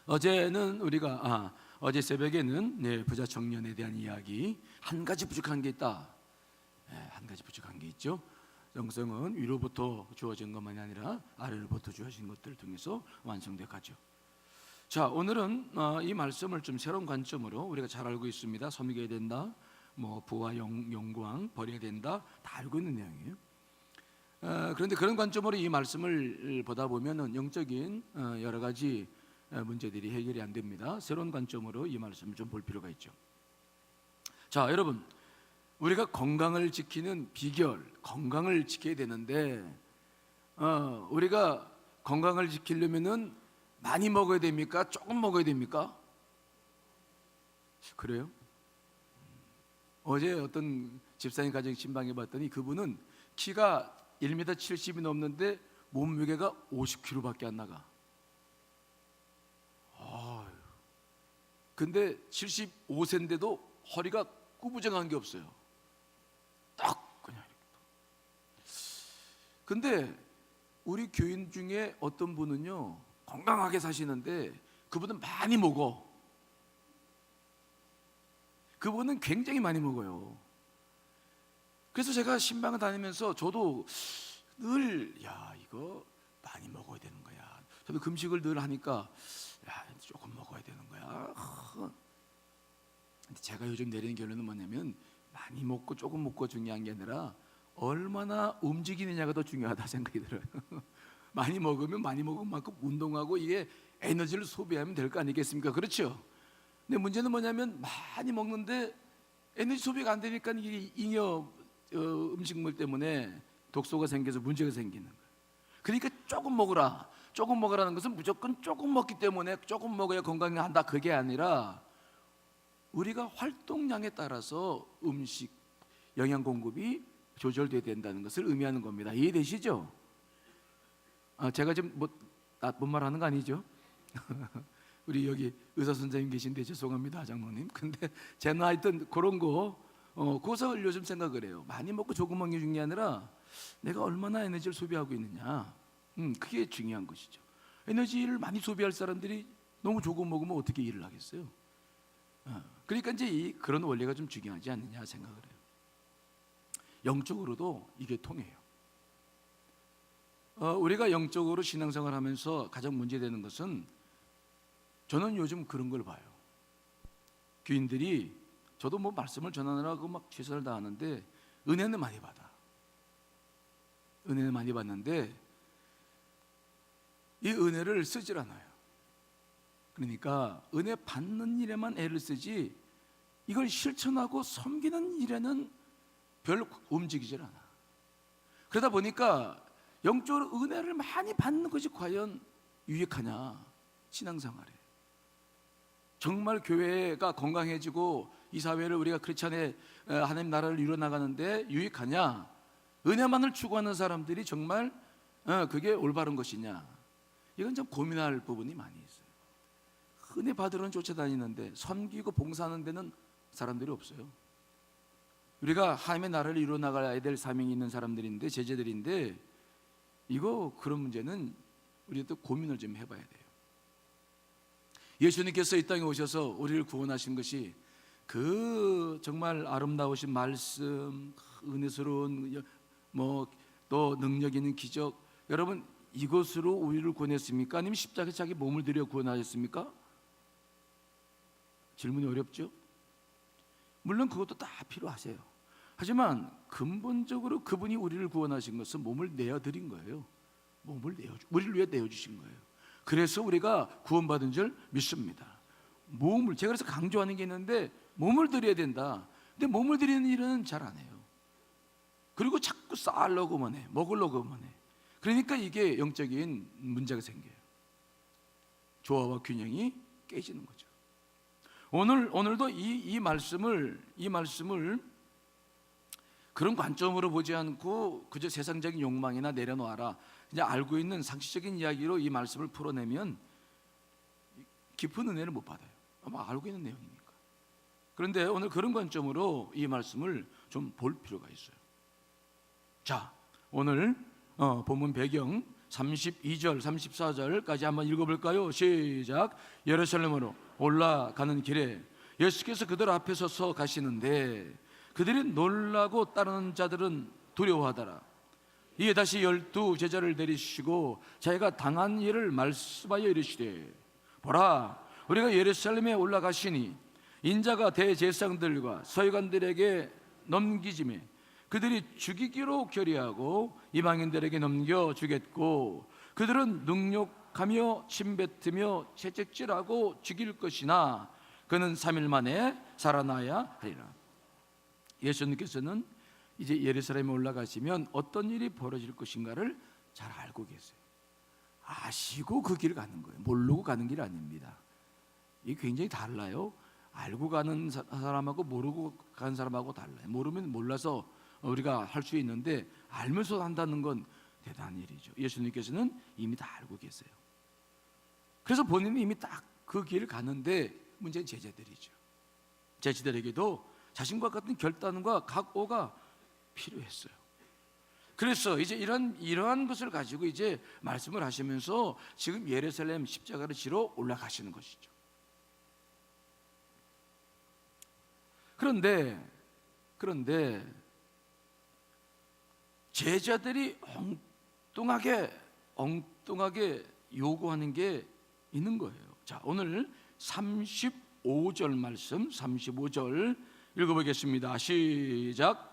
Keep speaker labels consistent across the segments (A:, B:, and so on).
A: 어제는 우리가 어제 새벽에는 부자 청년에 대한 이야기, 한 가지 부족한 게 있다. 한 가지 부족한 게 있죠. 영성은 위로부터 주어진 것만이 아니라 아래로부터 주어진 것들을 통해서 완성돼 가죠. 자, 오늘은 이 말씀을 좀 새로운 관점으로, 우리가 잘 알고 있습니다. 섬겨야 된다, 부와 영광 버려야 된다, 다 알고 있는 내용이에요. 그런데 그런 관점으로 이 말씀을 보다 보면은 영적인 여러 가지 문제들이 해결이 안 됩니다. 새로운 관점으로 이 말씀을 좀 볼 필요가 있죠. 자, 여러분, 우리가 건강을 지키는 비결, 건강을 지켜야 되는데 우리가 건강을 지키려면은 많이 먹어야 됩니까? 조금 먹어야 됩니까? 그래요? 어제 어떤 집사님 가정 신방해 봤더니 그분은 키가 1m 70이 넘는데 몸무게가 50kg밖에 안 나가. 근데 75세인데도 허리가 구부정한 게 없어요. 딱 그냥 이렇게. 근데 우리 교인 중에 어떤 분은요, 건강하게 사시는데 그분은 많이 먹어. 그분은 굉장히 많이 먹어요. 그래서 제가 신방을 다니면서 저도 늘 이거 많이 먹어야 되는 거야. 저도 금식을 늘 하니까 조금 먹어야 되는 거야. 근데 제가 요즘 내리는 결론은 뭐냐면, 많이 먹고 조금 먹고 중요한 게 아니라 얼마나 움직이느냐가 더 중요하다 생각이 들어요. 많이 먹으면 많이 먹은 만큼 운동하고 이게 에너지를 소비하면 될 거 아니겠습니까? 그렇죠? 근데 문제는 뭐냐면, 많이 먹는데 에너지 소비가 안 되니까 이 잉여 음식물 때문에 독소가 생겨서 문제가 생기는 거예요. 그러니까 조금 먹으라. 조금 먹으라는 것은 무조건 조금 먹기 때문에 조금 먹어야 건강한다, 그게 아니라 우리가 활동량에 따라서 음식 영양 공급이 조절돼야 된다는 것을 의미하는 겁니다. 이해되시죠? 제가 지금 나쁜 말 하는 거 아니죠? 우리 여기 의사 선생님 계신데 죄송합니다, 장로님. 근데 제가 하여튼 그런 거 그것을 요즘 생각을 해요. 많이 먹고 조금 먹는 게 중요한 게 아니라 내가 얼마나 에너지를 소비하고 있느냐, 그게 중요한 것이죠. 에너지를 많이 소비할 사람들이 너무 조금 먹으면 어떻게 일을 하겠어요? 그러니까 이제 그런 원리가 좀 중요하지 않느냐 생각을 해요. 영적으로도 이게 통해요. 우리가 영적으로 신앙생활 하면서 가장 문제되는 것은, 저는 요즘 그런 걸 봐요. 교인들이, 저도 말씀을 전하느라고 막 최선을 다하는데 은혜는 많이 받아. 은혜는 많이 받는데 이 은혜를 쓰질 않아요. 그러니까 은혜 받는 일에만 애를 쓰지 이걸 실천하고 섬기는 일에는 별 움직이질 않아. 그러다 보니까 영적으로 은혜를 많이 받는 것이 과연 유익하냐, 신앙생활에. 정말 교회가 건강해지고 이 사회를 우리가 크리스찬의 하나님 나라를 이루어나가는데 유익하냐, 은혜만을 추구하는 사람들이 정말 그게 올바른 것이냐, 이건 좀 고민할 부분이 많이 있어요. 은혜 받으러는 쫓아다니는데 섬기고 봉사하는 데는 사람들이 없어요. 우리가 하나님의 나라를 이루어나가야 될 사명이 있는 사람들인데, 제자들인데, 그런 문제는 우리도 고민을 좀 해봐야 돼요. 예수님께서 이 땅에 오셔서 우리를 구원하신 것이 그 정말 아름다우신 말씀, 은혜스러운 또 능력 있는 기적, 여러분, 이것으로 우리를 구원했습니까? 아니면 십자가에 자기 몸을 들여 구원하셨습니까? 질문이 어렵죠? 물론 그것도 다 필요하세요. 하지만 근본적으로 그분이 우리를 구원하신 것은 몸을 내어드린 거예요. 우리를 위해 내어주신 거예요. 그래서 우리가 구원받은 줄 믿습니다. 제가 그래서 강조하는 게 있는데, 몸을 드려야 된다. 근데 몸을 드리는 일은 잘 안 해요. 그리고 자꾸 쌓으려고만 해, 먹으려고만 해. 그러니까 이게 영적인 문제가 생겨요. 조화와 균형이 깨지는 거죠. 오늘도 이 말씀을 그런 관점으로 보지 않고 그저 세상적인 욕망이나 내려놓아라, 그냥 알고 있는 상식적인 이야기로 이 말씀을 풀어내면 깊은 은혜를 못 받아요. 아마 알고 있는 내용이니까. 그런데 오늘 그런 관점으로 이 말씀을 좀 볼 필요가 있어요. 자, 오늘 본문 배경 32절, 34절까지 한번 읽어볼까요? 시작. 예루살렘으로 올라가는 길에 예수께서 그들 앞에 서서 가시는데 그들이 놀라고 따르는 자들은 두려워하더라. 이에 다시 12 제자를 내리시고 자기가 당한 일을 말씀하여 이르시되 보라, 우리가 예루살렘에 올라가시니 인자가 대제사장들과 서기관들에게 넘기지매 그들이 죽이기로 결의하고 이방인들에게 넘겨주겠고 그들은 능욕하며 침뱉으며 채찍질하고 죽일 것이나 그는 3일 만에 살아나야 하리라. 예수님께서는 이제 예루살렘에 올라가시면 어떤 일이 벌어질 것인가를 잘 알고 계세요. 아시고 그 길을 가는 거예요. 모르고 가는 길이 아닙니다. 이게 굉장히 달라요. 알고 가는 사람하고 모르고 가는 사람하고 달라요. 모르면 몰라서 우리가 할 수 있는데 알면서 한다는 건 대단한 일이죠. 예수님께서는 이미 다 알고 계세요. 그래서 본인은 이미 딱 그 길을 가는데 문제는 제자들이죠. 제자들에게도 자신과 같은 결단과 각오가 필요했어요. 그래서 이제 이러한 것을 가지고 이제 말씀을 하시면서 지금 예루살렘 십자가를 지러 올라가시는 것이죠. 그런데 제자들이 엉뚱하게 요구하는 게 있는 거예요. 자, 오늘 35절 말씀 35절 읽어보겠습니다. 시작.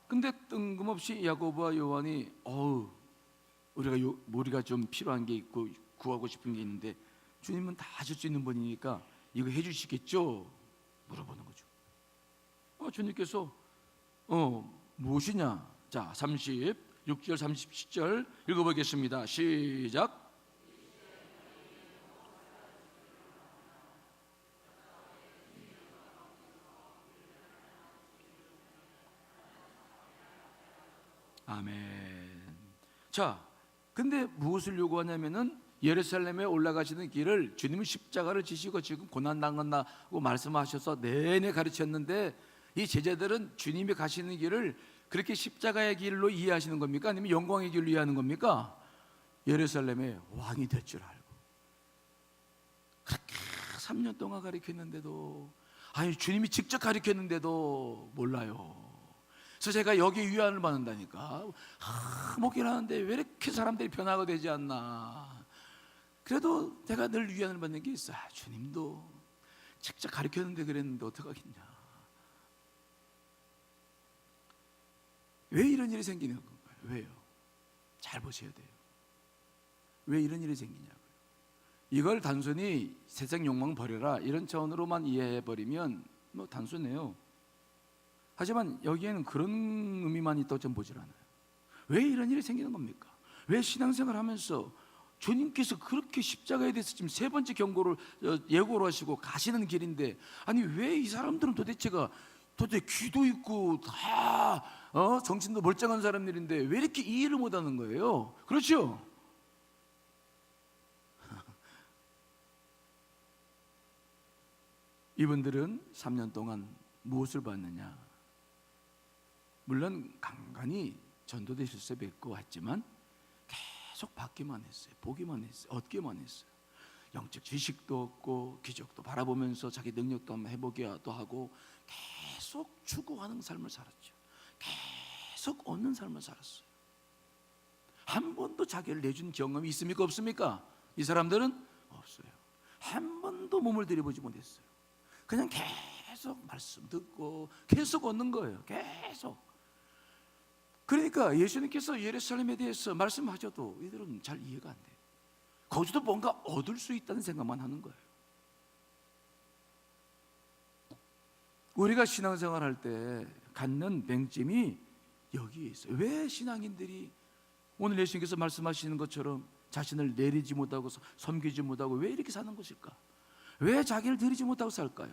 A: 근데 뜬금없이 야고보와 요한이 우리가 좀 필요한 게 있고 구하고 싶은 게 있는데 주님은 다 하실 수 있는 분이니까 이거 해주시겠죠? 물어보는 거죠. 주님께서 무엇이냐? 자, 36절 37절 읽어보겠습니다. 시작. 아멘. 자, 근데 무엇을 요구하냐면은 예루살렘에 올라가시는 길을 주님은 십자가를 지시고 지금 고난 당한다고 말씀하셔서 내내 가르쳤는데 이 제자들은 주님이 가시는 길을 그렇게 십자가의 길로 이해하시는 겁니까? 아니면 영광의 길로 이해하는 겁니까? 예루살렘의 왕이 될 줄 알고 그렇게 3년 동안 가르쳤는데도 주님이 직접 가르쳤는데도 몰라요. 그래서 제가 여기 위안을 받는다니까. 목회를 하는데 왜 이렇게 사람들이 변화가 되지 않나. 그래도 내가 늘 위안을 받는 게 있어. 주님도 직접 가르쳤는데 그랬는데 어떡하겠냐. 왜 이런 일이 생기는 건가요? 왜요? 잘 보셔야 돼요. 왜 이런 일이 생기냐고요. 이걸 단순히 세상 욕망 버려라 이런 차원으로만 이해해버리면 단순해요. 하지만 여기에는 그런 의미만 있다고 좀 보질 않아요. 왜 이런 일이 생기는 겁니까? 왜 신앙생활 하면서 주님께서 그렇게 십자가에 대해서 지금 세 번째 경고를 예고를 하시고 가시는 길인데 왜 이 사람들은 도대체 귀도 있고 다 정신도 멀쩡한 사람들인데 왜 이렇게 이해를 못하는 거예요? 그렇죠? 이분들은 3년 동안 무엇을 봤느냐? 물론 간간히 전도대 실세 뵙고 왔지만 계속 받기만 했어요. 보기만 했어요. 얻기만 했어요. 영적 지식도 얻고 기적도 바라보면서 자기 능력도 한번 해보기도 하고 계속 추구하는 삶을 살았죠. 계속 얻는 삶을 살았어요. 한 번도 자기를 내준 경험이 있습니까? 없습니까? 이 사람들은 없어요. 한 번도 몸을 들여보지 못했어요. 그냥 계속 말씀 듣고 계속 얻는 거예요. 계속. 그러니까 예수님께서 예루살렘에 대해서 말씀하셔도 이들은 잘 이해가 안 돼요. 거기서도 뭔가 얻을 수 있다는 생각만 하는 거예요. 우리가 신앙생활 할 때 갖는 맹점이 여기에 있어요. 왜 신앙인들이 오늘 예수님께서 말씀하시는 것처럼 자신을 내리지 못하고 섬기지 못하고 왜 이렇게 사는 것일까? 왜 자기를 드리지 못하고 살까요?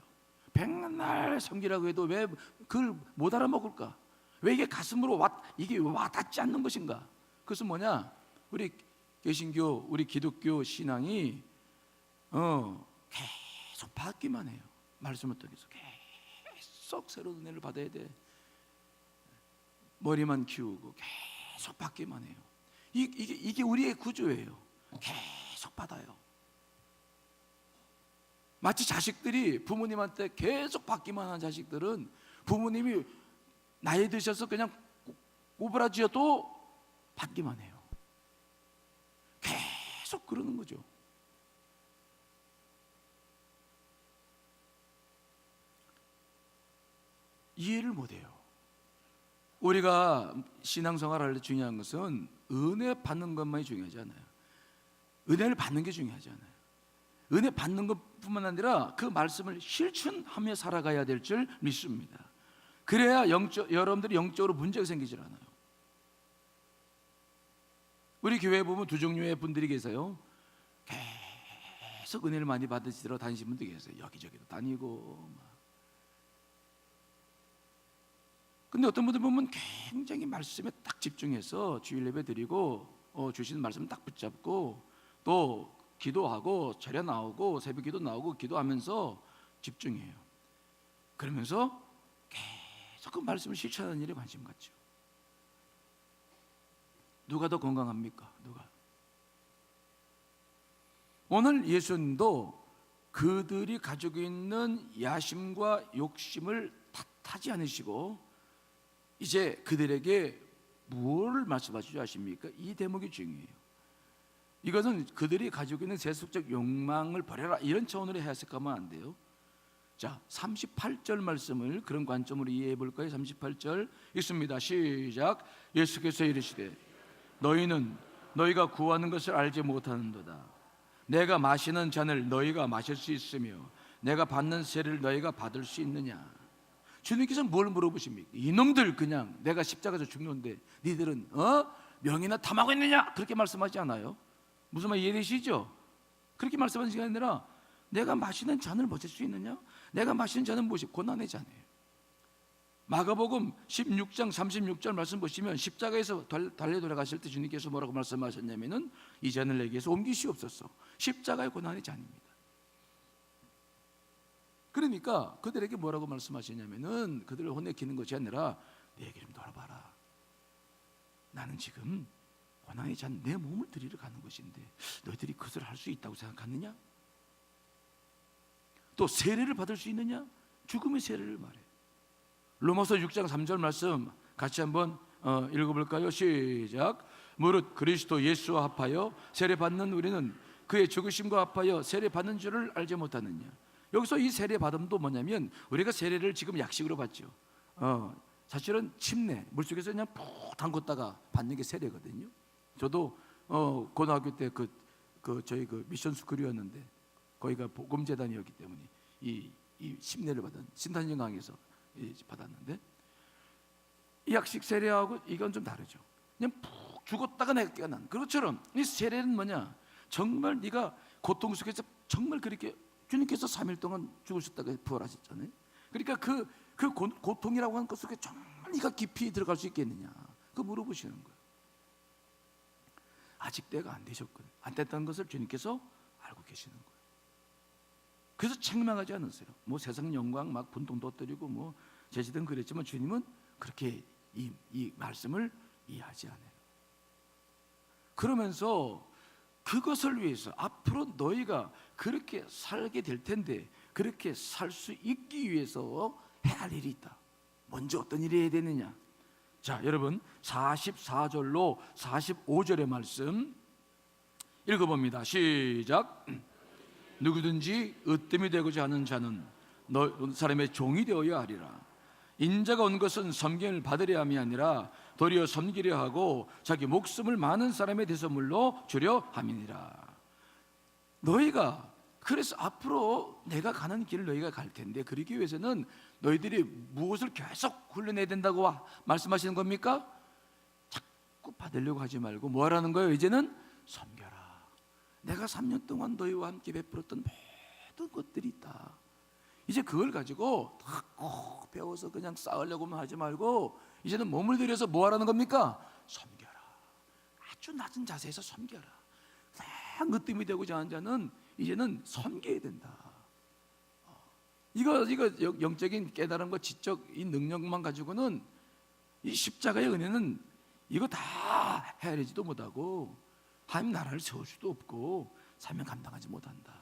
A: 백날 섬기라고 해도 왜 그걸 못 알아먹을까? 왜 이게 가슴으로 이게 와닿지 않는 것인가? 그것은 뭐냐? 우리 개신교, 우리 기독교 신앙이 계속 받기만 해요. 말씀을 통해서 계속 새로운 은혜를 받아야 돼. 머리만 키우고 계속 받기만 해요. 이게 우리의 구조예요. 계속 받아요. 마치 자식들이 부모님한테 계속 받기만 하는 자식들은 부모님이 나이 드셔서 그냥 오브라지어도 받기만 해요. 계속 그러는 거죠. 이해를 못해요. 우리가 신앙생활할 때 중요한 것은 은혜 받는 것만이 중요하지 않아요. 은혜를 받는 게 중요하지 않아요. 은혜 받는 것뿐만 아니라 그 말씀을 실천하며 살아가야 될 줄 믿습니다. 그래야 여러분들이 영적으로 문제가 생기질 않아요. 우리 교회에 보면 두 종류의 분들이 계세요. 계속 은혜를 많이 받으시러 다니시는 분들이 계세요. 여기저기도 다니고 막. 근데 어떤 분들 보면 굉장히 말씀에 딱 집중해서 주일 예배 드리고 주시는 말씀 딱 붙잡고 또 기도하고 절에 나오고 새벽 기도 나오고 기도하면서 집중해요. 그러면서 계속 그 말씀을 실천하는 일에 관심 갖죠. 누가 더 건강합니까? 누가? 오늘 예수님도 그들이 가지고 있는 야심과 욕심을 탓하지 않으시고 이제 그들에게 무엇을 말씀하시지 아십니까? 이 대목이 중요해요. 이것은 그들이 가지고 있는 세속적 욕망을 버려라 이런 차원으로 해석하면 안 돼요. 자, 38절 말씀을 그런 관점으로 이해해 볼까요? 38절 읽습니다. 시작. 예수께서 이르시되 너희는 너희가 구하는 것을 알지 못하는도다. 내가 마시는 잔을 너희가 마실 수 있으며 내가 받는 세를 너희가 받을 수 있느냐. 주님께서 뭘 물어보십니까? 이놈들 그냥 내가 십자가에서 죽는데 니들은 명이나 탐하고 있느냐? 그렇게 말씀하지 않아요. 무슨 말 이해되시죠? 그렇게 말씀하는 게 아니라 내가 마시는 잔을 마실 수 있느냐? 내가 마시는 잔은 무엇이? 고난의 잔이에요. 마가복음 16장 36절 말씀 보시면 십자가에서 달려 돌아가실 때 주님께서 뭐라고 말씀하셨냐면은 이 잔을 내게서 옮기시옵소서. 십자가의 고난의 잔입니다. 그러니까 그들에게 뭐라고 말씀하시냐면은 그들을 혼내키는 것이 아니라 내게 좀 돌아봐라. 나는 지금 고난의 잔 내 몸을 드리러 가는 것인데 너희들이 그것을 할 수 있다고 생각하느냐? 또 세례를 받을 수 있느냐? 죽음의 세례를 말해. 로마서 6장 3절 말씀 같이 한번 읽어볼까요? 시작. 무릇 그리스도 예수와 합하여 세례 받는 우리는 그의 죽으심과 합하여 세례 받는 줄을 알지 못하느냐. 여기서 이 세례 받음도 뭐냐면 우리가 세례를 지금 약식으로 받죠. 사실은 침내 물속에서 그냥 푹 담궜다가 받는 게 세례거든요. 저도 고등학교 때 저희 미션 스쿨이었는데 거기가 복음재단이었기 때문에 이 침례를 받은 신탄정강에서 받았는데 이 약식 세례하고 이건 좀 다르죠. 그냥 푹 죽었다가 내가 깨어난 그것처럼 이 세례는 뭐냐? 정말 네가 고통 속에서 정말 그렇게 주님께서 3일 동안 죽으셨다가 부활하셨잖아요. 그러니까 그 고통이라고 하는 것 속에 정말 네가 깊이 들어갈 수 있겠느냐? 그거 물어보시는 거예요. 아직 때가 안 되셨거든요. 안 됐다는 것을 주님께서 알고 계시는 거예요. 그래서 책망하지 않으세요. 뭐 세상 영광 막 분통 터뜨리고 뭐 제시든 그랬지만 주님은 그렇게 이 말씀을 이해하지 않아요. 그러면서 그것을 위해서 앞으로 너희가 그렇게 살게 될 텐데 그렇게 살 수 있기 위해서 해야 할 일이 있다. 먼저 어떤 일이 해야 되느냐? 자, 여러분 44절로 45절의 말씀 읽어봅니다. 시작. 누구든지 으뜸이 되고자 하는 자는 사람의 종이 되어야 하리라. 인자가 온 것은 섬김을 받으려 함이 아니라 도리어 섬기려 하고 자기 목숨을 많은 사람의 대선물로 주려 함이니라. 너희가 그래서 앞으로 내가 가는 길을 너희가 갈 텐데 그러기 위해서는 너희들이 무엇을 계속 훈련해야 된다고 말씀하시는 겁니까? 자꾸 받으려고 하지 말고 뭐 하라는 거예요? 이제는 섬겨라. 내가 3년 동안 너희와 함께 베풀었던 모든 것들이 있다. 이제 그걸 가지고 꼭 배워서 그냥 쌓으려고만 하지 말고 이제는 몸을 들여서 뭐 하라는 겁니까? 섬겨라. 아주 낮은 자세에서 섬겨라. 딱 으뜸이 되고자 하는 자는 이제는 섬겨야 된다. 이거 영적인 깨달음과 지적 이 능력만 가지고는 이 십자가의 은혜는 이거 다 헤아리지도 못하고 하나님 나라를 세울 수도 없고 사명 감당하지 못한다.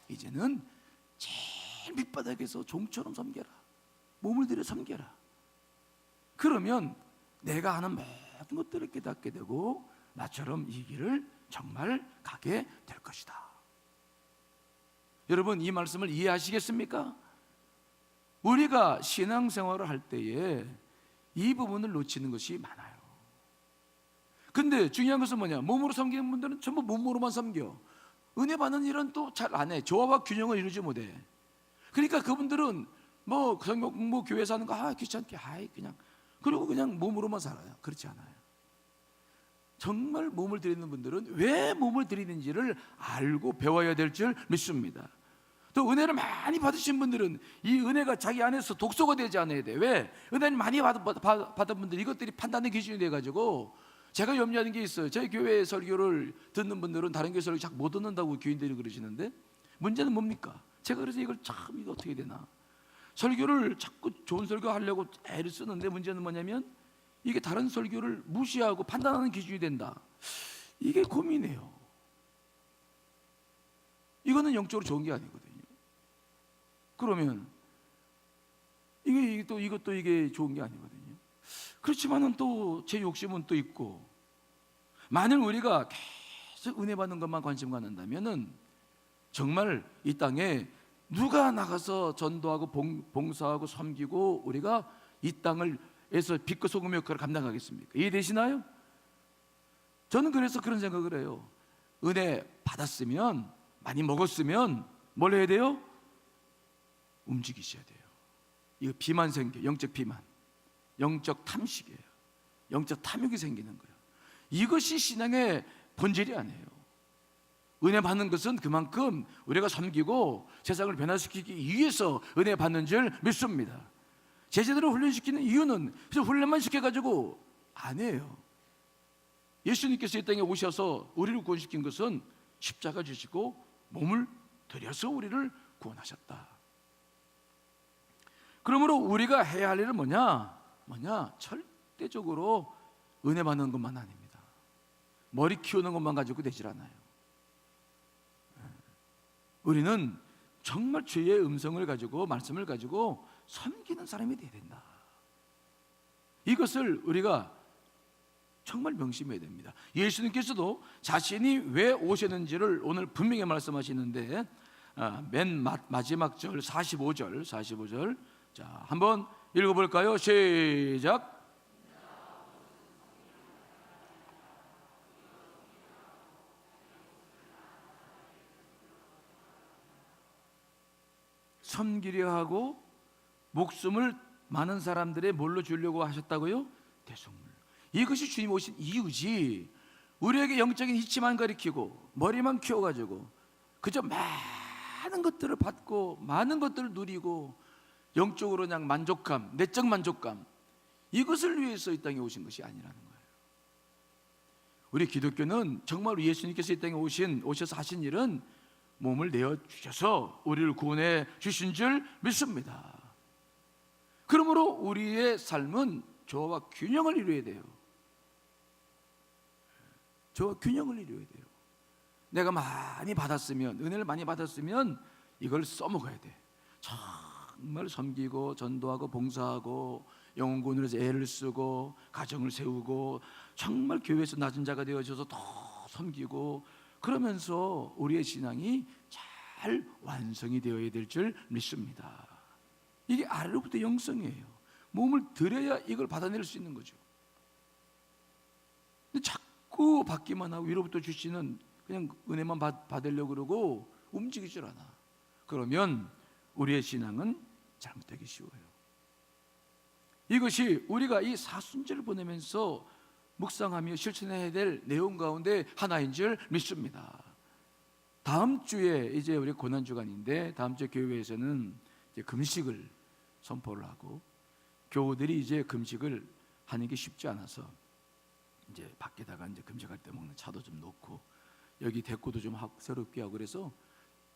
A: 이제는 제일 밑바닥에서 종처럼 섬겨라. 몸을 들여 섬겨라. 그러면 내가 하는 모든 것들을 깨닫게 되고 나처럼 이 길을 정말 가게 될 것이다. 여러분, 이 말씀을 이해하시겠습니까? 우리가 신앙생활을 할 때에 이 부분을 놓치는 것이 많아요. 근데 중요한 것은 뭐냐? 몸으로 섬기는 분들은 전부 몸으로만 섬겨. 은혜 받는 일은 또 잘 안 해. 조화와 균형을 이루지 못해. 그러니까 그분들은 뭐 성경 공부 교회에서 하는 거 귀찮게 그냥 그리고 그냥 몸으로만 살아요. 그렇지 않아요. 정말 몸을 들이는 분들은 왜 몸을 들이는지를 알고 배워야 될 줄 믿습니다. 또 은혜를 많이 받으신 분들은 이 은혜가 자기 안에서 독소가 되지 않아야 돼. 왜? 은혜를 많이 받은 분들 이것들이 판단의 기준이 돼가지고 제가 염려하는 게 있어요. 저희 교회 설교를 듣는 분들은 다른 교회 설교 잘 못 듣는다고 교인들이 그러시는데 문제는 뭡니까? 제가 그래서 이걸 참 이거 어떻게 되나? 설교를 자꾸 좋은 설교 하려고 애를 쓰는데 문제는 뭐냐면 이게 다른 설교를 무시하고 판단하는 기준이 된다. 이게 고민이에요. 이거는 영적으로 좋은 게 아니거든요. 그러면 이것도 이게 좋은 게 아니거든요. 그렇지만은 또 제 욕심은 또 있고, 만일 우리가 계속 은혜 받는 것만 관심 갖는다면은 정말 이 땅에 누가 나가서 전도하고 봉사하고 섬기고 우리가 이 땅을에서 빛과 소금의 역할을 감당하겠습니까? 이해되시나요? 저는 그래서 그런 생각을 해요. 은혜 받았으면, 많이 먹었으면 뭘 해야 돼요? 움직이셔야 돼요. 이거 비만 생겨, 영적 비만, 영적 탐식이에요. 영적 탐욕이 생기는 거예요. 이것이 신앙의 본질이 아니에요. 은혜 받는 것은 그만큼 우리가 섬기고 세상을 변화시키기 위해서 은혜 받는 줄 믿습니다. 제자들을 훈련시키는 이유는 그래서 훈련만 시켜가지고 아니에요. 예수님께서 이 땅에 오셔서 우리를 구원시킨 것은 십자가 지시고 몸을 들여서 우리를 구원하셨다. 그러므로 우리가 해야 할 일은 뭐냐? 절대적으로 은혜 받는 것만 아닙니다. 머리 키우는 것만 가지고 되질 않아요. 우리는 정말 주의 음성을 가지고 말씀을 가지고 섬기는 사람이 되어야 된다. 이것을 우리가 정말 명심해야 됩니다. 예수님께서도 자신이 왜 오셨는지를 오늘 분명히 말씀하시는데 맨 마지막 절 45절 자, 한번 읽어볼까요? 시작. 섬기려 하고 목숨을 많은 사람들의 뭘로 주려고 하셨다고요? 대속물. 이것이 주님 오신 이유지. 우리에게 영적인 이치만 가리키고 머리만 키워가지고 그저 많은 것들을 받고 많은 것들을 누리고 영적으로 그냥 만족감, 내적 만족감, 이것을 위해서 이 땅에 오신 것이 아니라는 거예요. 우리 기독교는 정말 예수님께서 이 땅에 오셔서 하신 일은 몸을 내어주셔서 우리를 구원해 주신 줄 믿습니다. 그러므로 우리의 삶은 조화와 균형을 이루어야 돼요. 조화와 균형을 이루어야 돼요. 내가 많이 받았으면, 은혜를 많이 받았으면 이걸 써먹어야 돼. 정말 섬기고 전도하고 봉사하고 영혼구원을 애를 쓰고 가정을 세우고 정말 교회에서 낮은 자가 되어져서 더 섬기고 그러면서 우리의 신앙이 잘 완성이 되어야 될 줄 믿습니다. 이게 아래로부터 영성이에요. 몸을 들여야 이걸 받아낼 수 있는 거죠. 근데 자꾸 받기만 하고 위로부터 주시는 그냥 은혜만 받으려고 그러고 움직이질 않아. 그러면 우리의 신앙은 잘못되기 쉬워요. 이것이 우리가 이 사순절을 보내면서 묵상하며 실천해야 될 내용 가운데 하나인 줄 믿습니다. 다음 주에 이제 우리 고난주간인데 다음 주에 교회에서는 이제 금식을 선포를 하고 교우들이 이제 금식을 하는 게 쉽지 않아서 이제 밖에다가 이제 금식할 때 먹는 차도 좀 놓고 여기 대꾸도 좀 새롭게 하고 그래서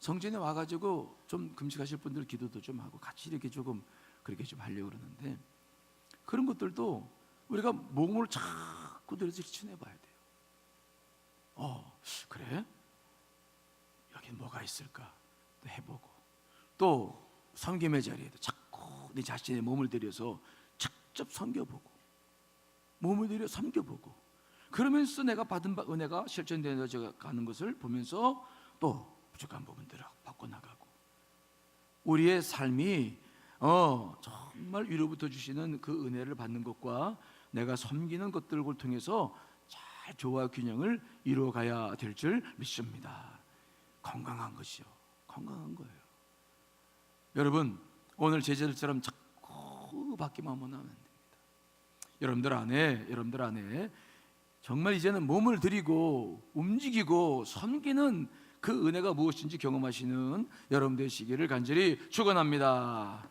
A: 성전에 와가지고 좀 금식하실 분들 기도도 좀 하고 같이 이렇게 조금 그렇게 좀 하려고 그러는데, 그런 것들도 우리가 몸을 자꾸 들여서 실천해 봐야 돼요. 그래? 여기 뭐가 있을까? 또 해보고, 또 섬김의 자리에도 자꾸 내 자신의 몸을 들여서 직접 섬겨보고, 몸을 들여 섬겨보고, 그러면서 내가 받은 은혜가 실천되어져 가는 것을 보면서 또 부족한 부분들을 바꿔나가고, 우리의 삶이 정말 위로부터 주시는 그 은혜를 받는 것과 내가 섬기는 것들을 통해서 잘 조화 균형을 이루어가야 될 줄 믿습니다. 건강한 것이요, 건강한 거예요. 여러분, 오늘 제자들처럼 자꾸 받기만 하면 안 됩니다. 여러분들 안에 정말 이제는 몸을 들이고 움직이고 섬기는 그 은혜가 무엇인지 경험하시는 여러분 되시기를 간절히 축원합니다.